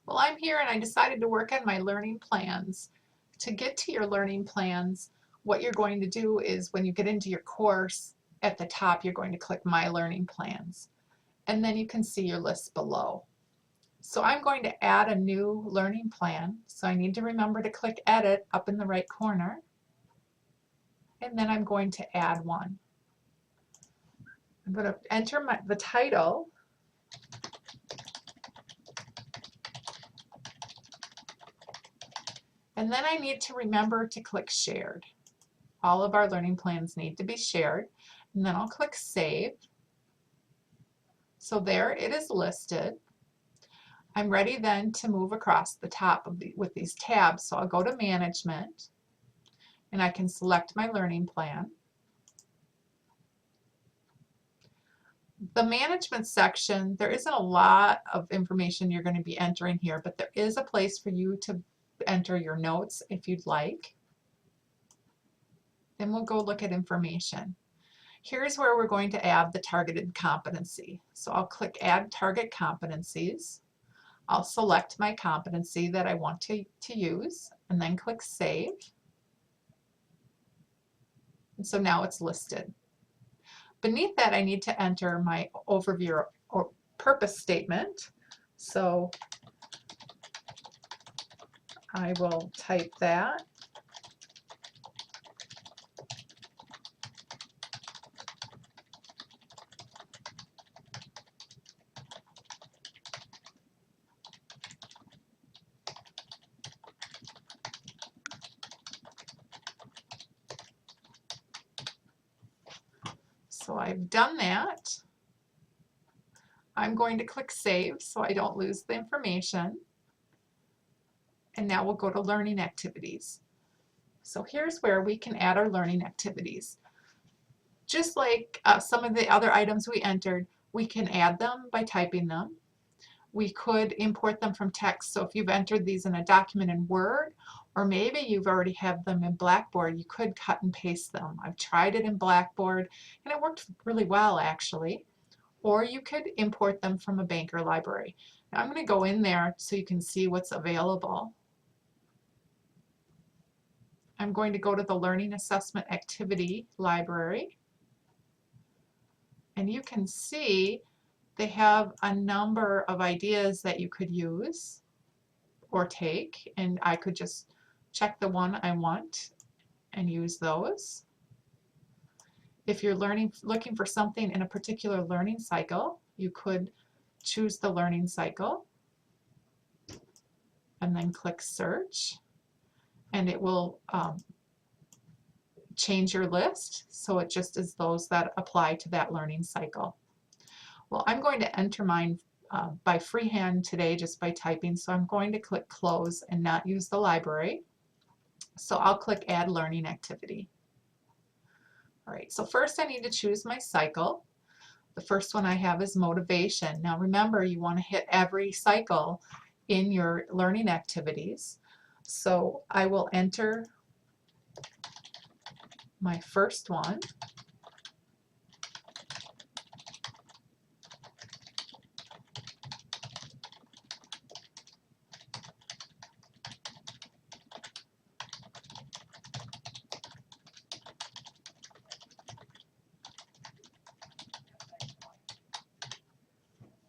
Well, I'm here and I decided to work on my learning plans. To get to your learning plans, what you're going to do is when you get into your course, at the top you're going to click My Learning Plans, and then you can see your list below. So I'm going to add a new learning plan, so I need to remember to click Edit up in the right corner, and then I'm going to add one. I'm going to enter the title, and then I need to remember to click Shared. All of our learning plans need to be shared, and then I'll click Save. So there it is listed. I'm ready then to move across the top of with these tabs, so I'll go to Management, and I can select my learning plan. The management section, there isn't a lot of information you're going to be entering here, but there is a place for you to enter your notes if you'd like. Then we'll go look at information. Here's where we're going to add the targeted competency. So I'll click Add Target Competencies. I'll select my competency that I want to use, and then click Save. And so now it's listed. Beneath that, I need to enter my overview or purpose statement. So I will type that. So I've done that. I'm going to click Save so I don't lose the information. And now we'll go to Learning Activities. So here's where we can add our learning activities. Just like some of the other items we entered, we can add them by typing them. We could import them from text. So if you've entered these in a document in Word, or maybe you've already have them in Blackboard, you could cut and paste them. I've tried it in Blackboard and it worked really well actually. Or you could import them from a bank or library. Now I'm going to go in there so you can see what's available. I'm going to go to the Learning Assessment Activity Library, and you can see they have a number of ideas that you could use or take, and I could just check the one I want and use those. If you're looking for something in a particular learning cycle, you could choose the learning cycle and then click Search, and it will change your list so it just is those that apply to that learning cycle. Well, I'm going to enter mine by freehand today just by typing, so I'm going to click Close and not use the library. So I'll click Add Learning Activity. All right, so first I need to choose my cycle. The first one I have is motivation. Now remember, you want to hit every cycle in your learning activities. So I will enter my first one.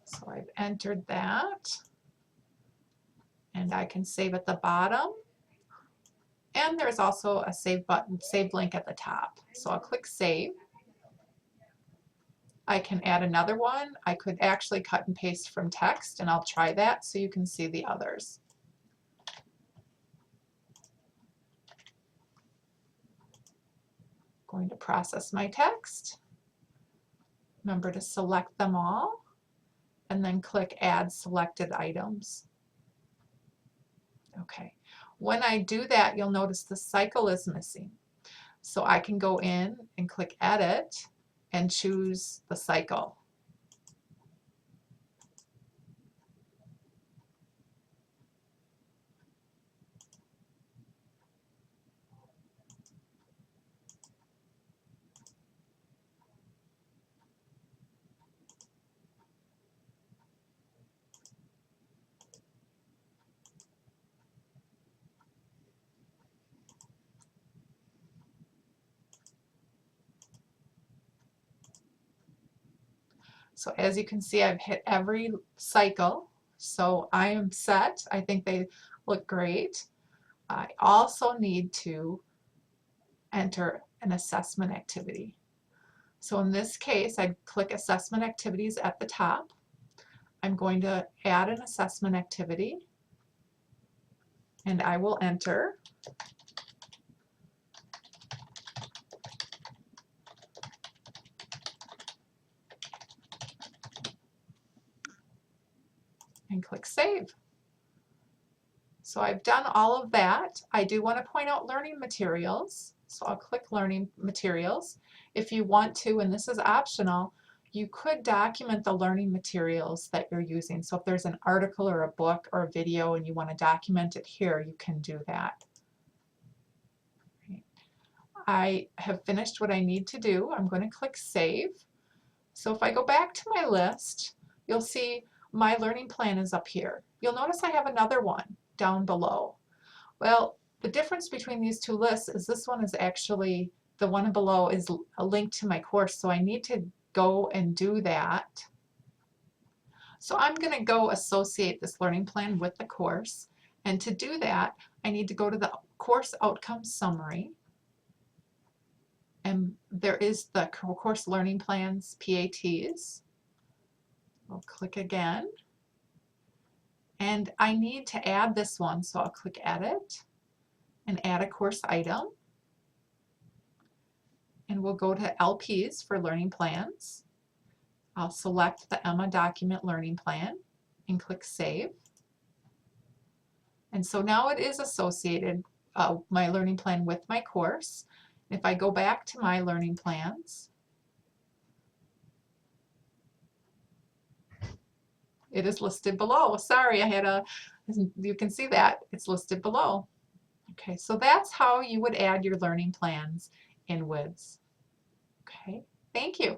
So I've entered that, and I can save at the bottom. And there's also a save button, save link at the top. So I'll click Save. I can add another one. I could actually cut and paste from text, and I'll try that so you can see the others. Going to process my text. Remember to select them all, and then click Add Selected Items. Okay. When I do that, you'll notice the cycle is missing. So I can go in and click Edit and choose the cycle. So as you can see, I've hit every cycle. So I am set. I think they look great. I also need to enter an assessment activity. So in this case, I'd click Assessment Activities at the top. I'm going to add an assessment activity, and I will enter. And click Save. So I've done all of that. I do want to point out learning materials. So I'll click Learning Materials. If you want to, and this is optional, you could document the learning materials that you're using. So if there's an article or a book or a video and you want to document it here, you can do that. I have finished what I need to do. I'm going to click Save. So if I go back to my list, you'll see my learning plan is up here. You'll notice I have another one down below. Well, the difference between these two lists is this one is actually, the one below is a link to my course, so I need to go and do that. So I'm going to go associate this learning plan with the course, and to do that I need to go to the course outcome summary, and there is the course learning plans, PATs. I'll click again. And I need to add this one, so I'll click Edit and add a course item. And we'll go to LPs for learning plans. I'll select the Emma document learning plan and click Save. And so now it is associated, my learning plan, with my course. If I go back to my learning plans, it is listed below. Sorry, you can see that it's listed below. Okay, so that's how you would add your learning plans in WIDS. Okay, thank you.